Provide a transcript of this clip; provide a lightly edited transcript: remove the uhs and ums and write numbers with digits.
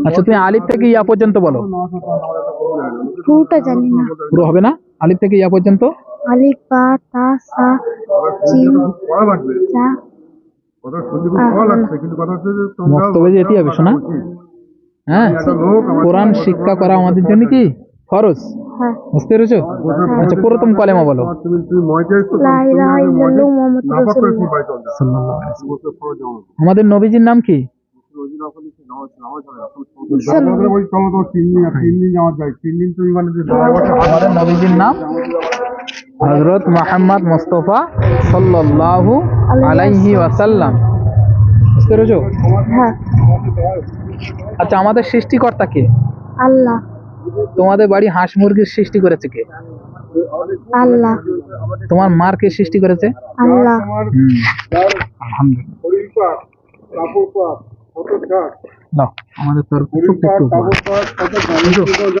আচ্ছা, তুমি আলিফ থেকে ইয়া পর্যন্ত বলো। পুরোটা জানি না। পুরো হবে না? আলিফ থেকে ইয়া পর্যন্ত। আলিফ বা তা সা জিম জা মক্তবে যেতে হবে শোনা। হ্যাঁ, কোরআন শিক্ষা করা আমাদের জন্য কি ফরজ, হ্যাঁ। বুঝতে পেরেছো? আচ্ছা, প্রথম কলেমা বলো। লা ইলাহা ইল্লাল্লাহু মুহাম্মাদুর রাসূলুল্লাহ। সাল্লাল্লাহু আলাইহি ওয়াসাল্লাম। আমাদের নবীজির নাম কি? আমাদের নবীজির নাম হযরত মুহাম্মদ মুস্তাফা সাল্লাল্লাহু আলাইহি ওয়াসাল্লাম, বুঝতে পেরেছো? হ্যাঁ। আচ্ছা, আমাদের সৃষ্টিকর্তা কে? আল্লাহ। তোমাদের বাড়ি হাঁস মুরগির সৃষ্টি করেছে কে? আল্লাহ। তোমার মার কে সৃষ্টি করেছে? আল্লাহ। আলহামদুলিল্লাহ। নাও, আমাদের তরফ থেকে একটু উপহার।